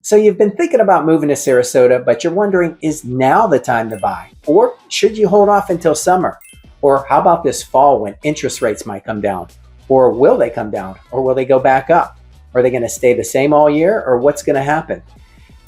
So you've been thinking about moving to Sarasota, but you're wondering, is now the time to buy? Or should you hold off until summer? Or how about this fall when interest rates might come down? Or will they come down? Or will they go back up? Are they going to stay the same all year? Or what's going to happen?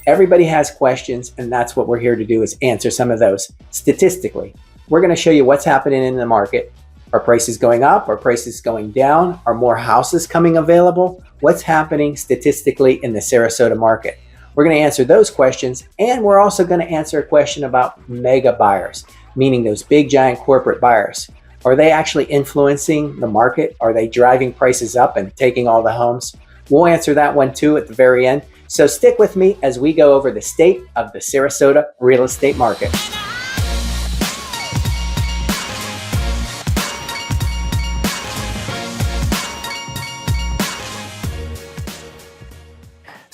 Everybody has questions, and that's what we're here to do, is answer some of those. Statistically, we're going to show you what's happening in the market. Are prices going up? Are prices going down? Are more houses coming available? What's happening statistically in the Sarasota market? We're going to answer those questions, and we're also going to answer a question about mega buyers, meaning those big giant corporate buyers. Are they actually influencing the market? Are they driving prices up and taking all the homes? We'll answer that one too at the very end. So stick with me as we go over the state of the Sarasota real estate market.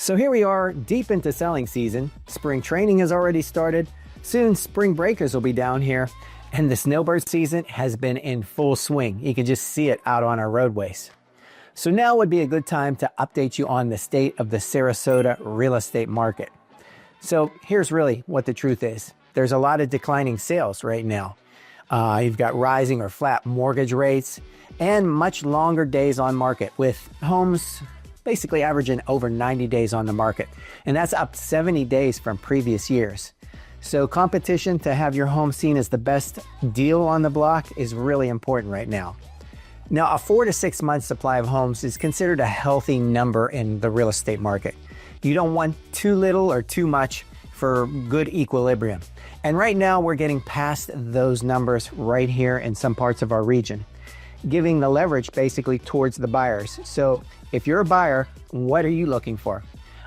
So here we are, deep into selling season. Spring training has already started. Soon spring breakers will be down here, and the snowbird season has been in full swing. You can just see it out on our roadways. So now would be a good time to update you on the state of the Sarasota real estate market. So here's really what the truth is. There's a lot of declining sales right now. You've got rising or flat mortgage rates and much longer days on market, with homes basically averaging over 90 days on the market. And that's up 70 days from previous years. So competition to have your home seen as the best deal on the block is really important right now. Now, a 4 to 6 month supply of homes is considered a healthy number in the real estate market. You don't want too little or too much for good equilibrium. And right now we're getting past those numbers right here in some parts of our region, giving the leverage basically towards the buyers. So if you're a buyer, what are you looking for?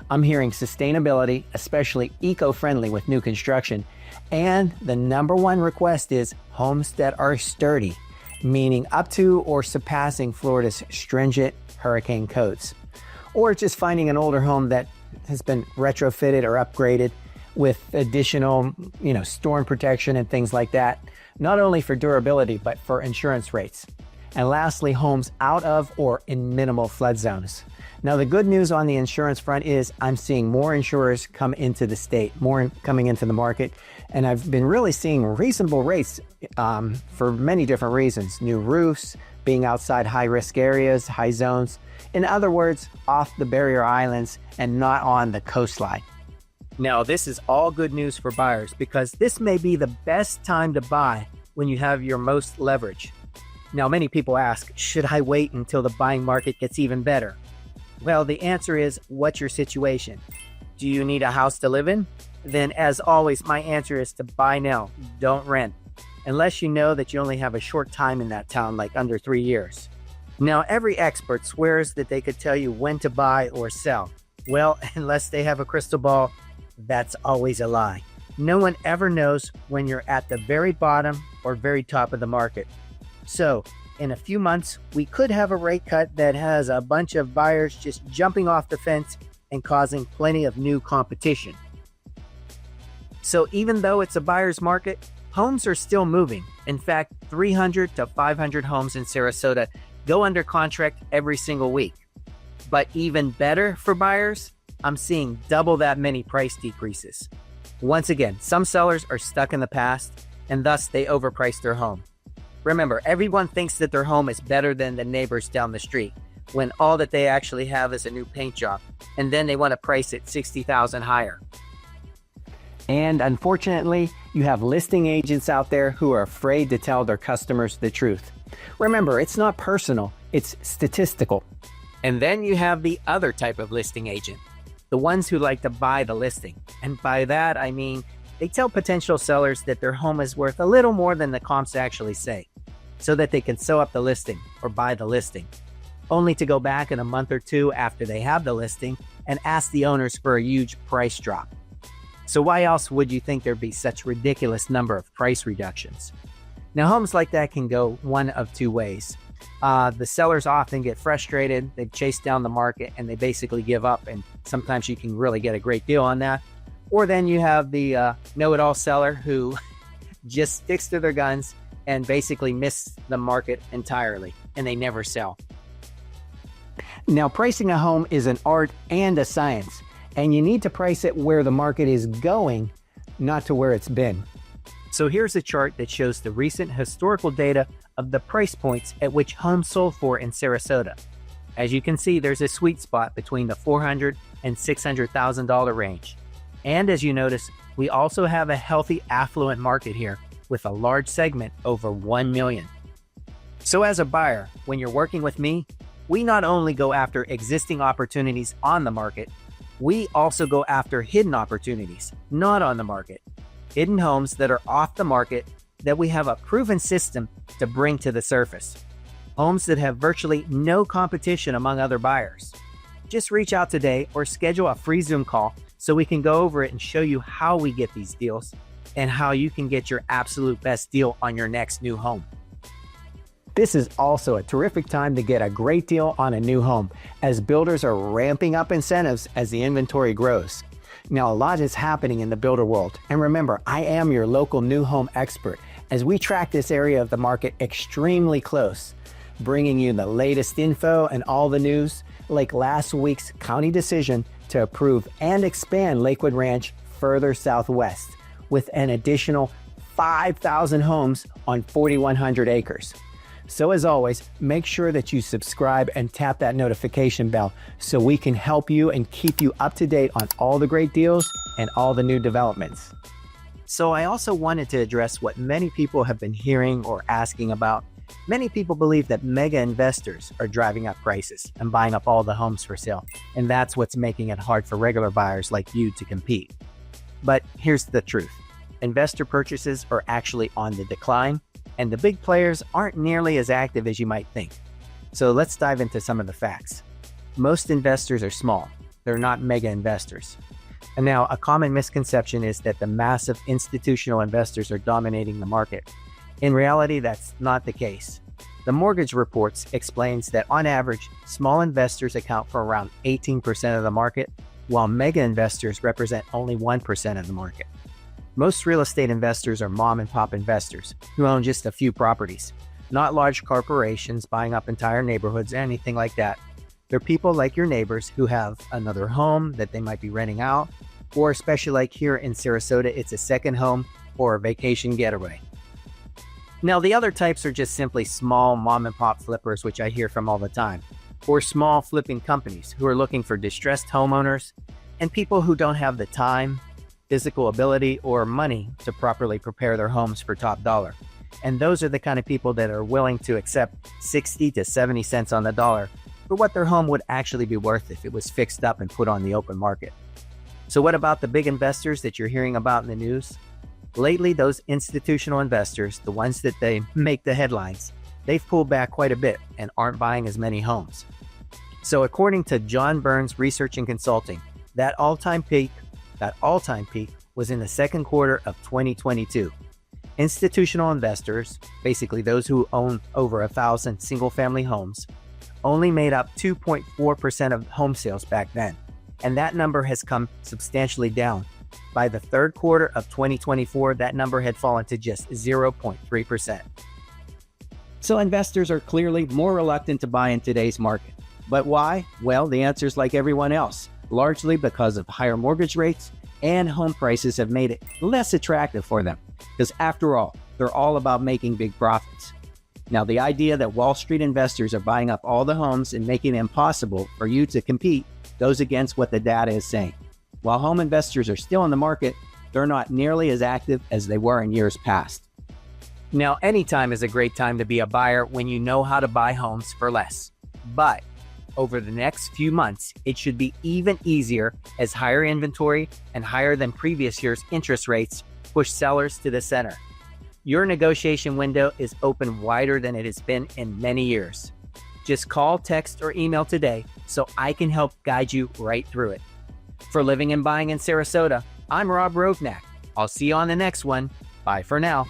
I'm hearing sustainability, especially eco-friendly with new construction. And the number one request is homes that are sturdy, meaning up to or surpassing Florida's stringent hurricane codes. Or just finding an older home that has been retrofitted or upgraded with additional, storm protection and things like that, not only for durability, but for insurance rates. And lastly, homes out of or in minimal flood zones. Now, the good news on the insurance front is I'm seeing more insurers come into the state, more coming into the market. And I've been really seeing reasonable rates for many different reasons. New roofs, being outside high-risk areas, high zones. In other words, off the barrier islands and not on the coastline. Now, this is all good news for buyers because this may be the best time to buy when you have your most leverage. Now, many people ask, should I wait until the buying market gets even better? Well, the answer is, what's your situation? Do you need a house to live in? Then, as always, my answer is to buy now, don't rent, unless you know that you only have a short time in that town, like under 3 years. Now, every expert swears that they could tell you when to buy or sell. Well, unless they have a crystal ball, that's always a lie. No one ever knows when you're at the very bottom or very top of the market. So, in a few months, we could have a rate cut that has a bunch of buyers just jumping off the fence and causing plenty of new competition. So even though it's a buyer's market, homes are still moving. In fact, 300 to 500 homes in Sarasota go under contract every single week. But even better for buyers, I'm seeing double that many price decreases. Once again, some sellers are stuck in the past, and thus they overprice their home. Remember, everyone thinks that their home is better than the neighbors down the street, when all that they actually have is a new paint job, and then they want to price it $60,000 higher. And unfortunately, you have listing agents out there who are afraid to tell their customers the truth. Remember, it's not personal, it's statistical. And then you have the other type of listing agent, the ones who like to buy the listing. And by that, I mean, they tell potential sellers that their home is worth a little more than the comps actually say, so that they can sew up the listing or buy the listing, only to go back in a month or two after they have the listing and ask the owners for a huge price drop. So why else would you think there'd be such ridiculous number of price reductions? Now, homes like that can go one of two ways. The sellers often get frustrated, they chase down the market, and they basically give up, and sometimes you can really get a great deal on that. Or then you have the know-it-all seller who just sticks to their guns and basically miss the market entirely, and they never sell. Now, pricing a home is an art and a science, And you need to price it where the market is going, not to where it's been. So here's a chart that shows the recent historical data of the price points at which homes sold for in Sarasota. As you can see, there's a sweet spot between the $400,000 and $600,000 range. And as you notice, we also have a healthy affluent market here with a large segment over 1 million. So as a buyer, when you're working with me, we not only go after existing opportunities on the market, we also go after hidden opportunities, not on the market. Hidden homes that are off the market that we have a proven system to bring to the surface. Homes that have virtually no competition among other buyers. Just reach out today or schedule a free Zoom call so we can go over it and show you how we get these deals and how you can get your absolute best deal on your next new home. This is also a terrific time to get a great deal on a new home, as builders are ramping up incentives as the inventory grows. Now, a lot is happening in the builder world, and remember, I am your local new home expert as we track this area of the market extremely close, bringing you the latest info and all the news, like last week's county decision to approve and expand Lakewood Ranch further southwest with an additional 5,000 homes on 4,100 acres. So as always, make sure that you subscribe and tap that notification bell so we can help you and keep you up to date on all the great deals and all the new developments. So I also wanted to address what many people have been hearing or asking about. Many people believe that mega investors are driving up prices and buying up all the homes for sale, and that's what's making it hard for regular buyers like you to compete. But here's the truth. Investor purchases are actually on the decline, and the big players aren't nearly as active as you might think. So let's dive into some of the facts. Most investors are small. They're not mega investors. And now, a common misconception is that the massive institutional investors are dominating the market. In reality, that's not the case. The Mortgage Reports explains that on average, small investors account for around 18% of the market, while mega investors represent only 1% of the market. Most real estate investors are mom and pop investors who own just a few properties, not large corporations buying up entire neighborhoods, anything like that. They're people like your neighbors who have another home that they might be renting out, or especially like here in Sarasota, it's a second home or a vacation getaway. Now, the other types are just simply small mom and pop flippers, which I hear from all the time, or small flipping companies who are looking for distressed homeowners and people who don't have the time, physical ability, or money to properly prepare their homes for top dollar. And those are the kind of people that are willing to accept 60 to 70 cents on the dollar for what their home would actually be worth if it was fixed up and put on the open market. So what about the big investors that you're hearing about in the news? Lately, those institutional investors, the ones that they make the headlines, they've pulled back quite a bit and aren't buying as many homes. So according to John Burns Research and Consulting, that all-time peak was in the second quarter of 2022. Institutional investors, basically those who own over 1,000 single-family homes, only made up 2.4% of home sales back then, and that number has come substantially down. By the third quarter of 2024, that number had fallen to just 0.3%. So investors are clearly more reluctant to buy in today's market. But why? Well, the answer is like everyone else, largely because of higher mortgage rates and home prices have made it less attractive for them. Because after all, they're all about making big profits. Now, the idea that Wall Street investors are buying up all the homes and making it impossible for you to compete goes against what the data is saying. While home investors are still in the market, they're not nearly as active as they were in years past. Now, any time is a great time to be a buyer when you know how to buy homes for less. But over the next few months, it should be even easier as higher inventory and higher than previous year's interest rates push sellers to the center. Your negotiation window is open wider than it has been in many years. Just call, text, or email today so I can help guide you right through it. For Living and Buying in Sarasota, I'm Rob Rovnak. I'll see you on the next one. Bye for now.